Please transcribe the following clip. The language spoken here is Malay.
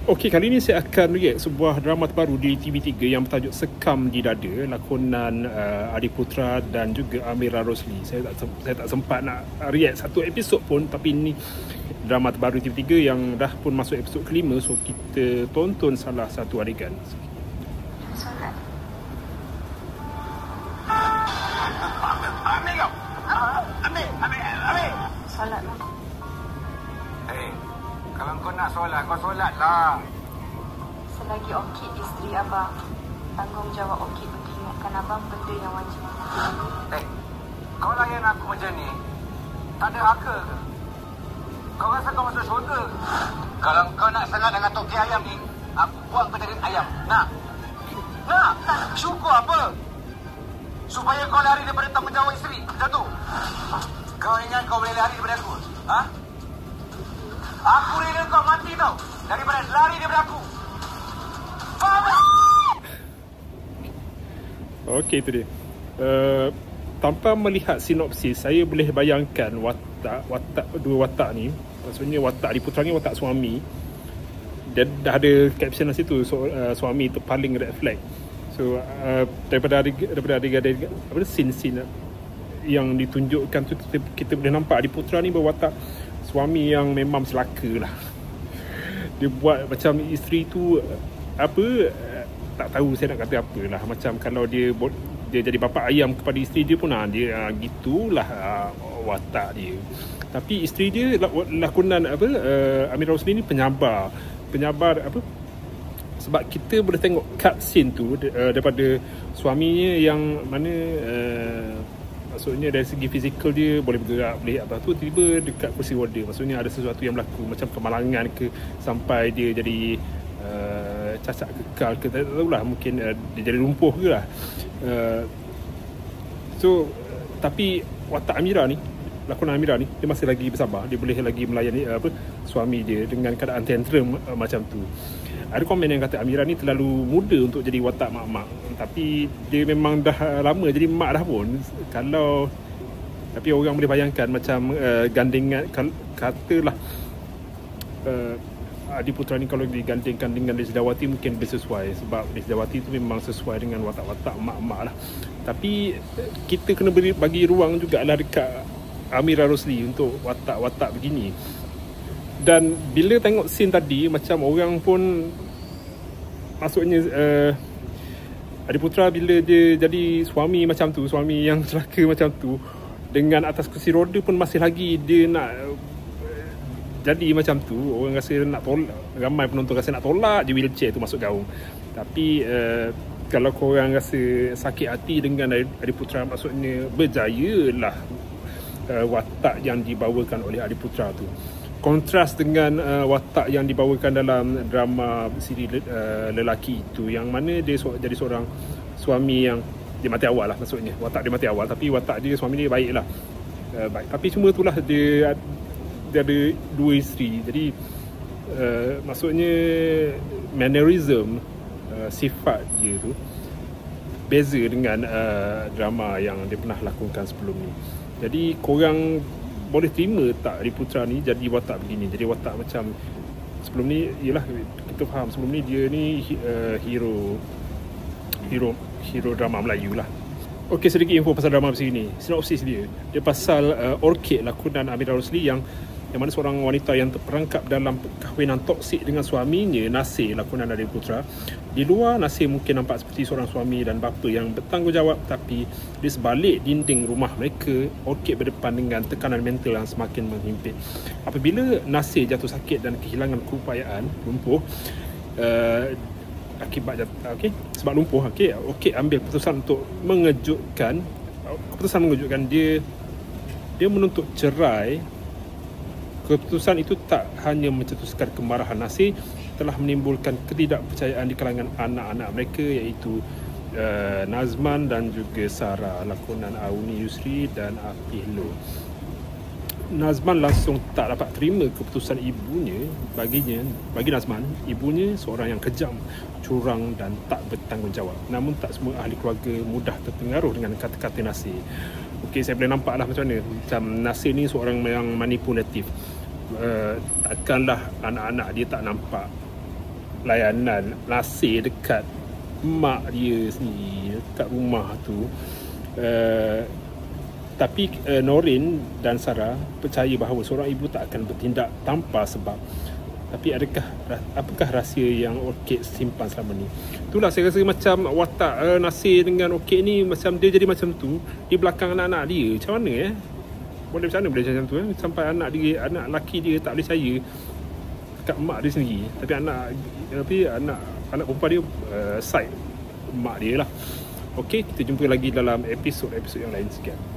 Okey, kali ini saya akan react sebuah drama terbaru di TV3 yang bertajuk Sekam di Dada, lakonan Adi Putra dan juga Amira Rosli. Saya tak sempat nak react satu episod pun, tapi ini drama terbaru TV3 yang dah pun masuk episod kelima, so kita tonton salah satu adegan. Solat. Ambil. Solat lah. Kalau kau nak solat, kau solatlah. Selagi Orchid isteri abang, tanggungjawab Orchid untuk ingatkan abang benda yang wajib. Kau layan aku macam ni, tak ada harga ke? Kau rasa kau masuk syurga? Kalau kau nak sangat dengan toki ayam ni, aku buang kau jadi ayam. Nak? Syukur apa? Supaya kau lari daripada tanggungjawab isteri, macam tu. Kau ingat kau boleh lari daripada aku? Ha? Aku rela kau mati tau, daripada lari daripada aku. Faham tak? Okey, itu dia. Tanpa melihat sinopsis, saya boleh bayangkan dua watak ni. Maksudnya watak Adi Putra ni watak suami. Dia dah ada caption di situ, suami itu paling red flag. So daripada apa scene yang ditunjukkan tu, kita boleh nampak Adi Putra ni berwatak suami yang memang celaka lah. Dia buat macam isteri tu tak tahu saya nak kata apa lah. Macam kalau dia jadi bapa ayam kepada isteri dia pun dia gitulah watak dia. Tapi isteri dia lakonan Amira Rosli ni penyabar sebab kita boleh tengok cut scene tu daripada suaminya yang mana maksudnya dari segi fizikal dia boleh bergerak, boleh apa tu, tiba dekat kursi roda. Maksudnya ada sesuatu yang berlaku, macam kemalangan ke, sampai dia jadi cacat kekal ke, tak tahulah, mungkin dia jadi lumpuh ke lah. Tapi watak Amira ni, lakonan Amira ni, dia masih lagi bersabar. Dia boleh lagi melayani suami dia dengan keadaan tantrum macam tu. Ada komen yang kata Amira ni terlalu muda untuk jadi watak mak-mak. Tapi dia memang dah lama jadi mak dah pun. Tapi orang boleh bayangkan macam gandengan, katalah Adi Putra ni kalau digandingkan dengan Desi Dawati mungkin lebih sesuai. Sebab Desi Dawati tu memang sesuai dengan watak-watak mak-mak lah. Tapi kita kena bagi ruang jugalah dekat Amira Rosli untuk watak-watak begini. Dan bila tengok scene tadi, macam orang pun maksudnya Adi Putra bila dia jadi suami macam tu, suami yang celaka macam tu, dengan atas kursi roda pun masih lagi dia nak jadi macam tu. Orang rasa nak tolak, ramai penonton rasa nak tolak je wheelchair tu masuk gaung. Tapi kalau korang rasa sakit hati dengan Adi Putra, maksudnya berjayalah watak yang dibawakan oleh Adi Putra tu. Kontras dengan watak yang dibawakan dalam drama siri lelaki itu, yang mana dia jadi seorang suami yang dia mati awal lah. Maksudnya watak dia mati awal, tapi watak dia, suami dia baik lah, baik. Tapi cuma itulah dia ada dua isteri. Jadi maksudnya mannerism, sifat dia tu beza dengan drama yang dia pernah lakukan sebelum ni. Jadi korang boleh terima tak Adi Putra ni jadi watak begini, jadi watak macam sebelum ni? Yelah, kita faham sebelum ni dia ni hero drama Melayu lah. Okey, sedikit info pasal drama sini. Sinopsis dia pasal Orchid, lakonan Amira Rosli, yang mana seorang wanita yang terperangkap dalam perkahwinan toksik dengan suaminya, Nasir, lakonan Adi Putra. Di luar, Nasir mungkin nampak seperti seorang suami dan bapa yang bertanggungjawab, tapi di sebalik dinding rumah mereka, Orchid berdepan dengan tekanan mental yang semakin menghimpit. Apabila Nasir jatuh sakit dan kehilangan keupayaan, lumpuh akibat sebab lumpuh, Orchid ambil keputusan untuk mengejutkan dia menuntut cerai. Keputusan itu tak hanya mencetuskan kemarahan Nasir, telah menimbulkan ketidakpercayaan di kalangan anak-anak mereka, iaitu Nazman dan juga Sarah, lakonan Auni Yusri dan Afihlo. Nazman langsung tak dapat terima keputusan ibunya. Bagi Nazman, ibunya seorang yang kejam, curang dan tak bertanggungjawab. Namun tak semua ahli keluarga mudah terpengaruh dengan kata-kata Nasir. Okey, saya boleh nampak lah macam mana. Macam Nasir ni seorang yang manipulatif. Takkanlah anak-anak dia tak nampak layanan Nasir dekat mak dia sendiri, dekat rumah tu. Tapi Norin dan Sarah percaya bahawa seorang ibu tak akan bertindak tanpa sebab. Tapi apakah rahsia yang Orchid simpan selama ni? Itulah saya rasa macam watak Nasir dengan Orchid ni, macam dia jadi macam tu di belakang anak-anak dia. Macam mana boleh macam mana boleh macam tu sampai anak lelaki dia tak boleh percaya kat mak dia sendiri, tapi anak perempuan dia side mak dia lah. Okey, kita jumpa lagi dalam episod yang lain. Sekian.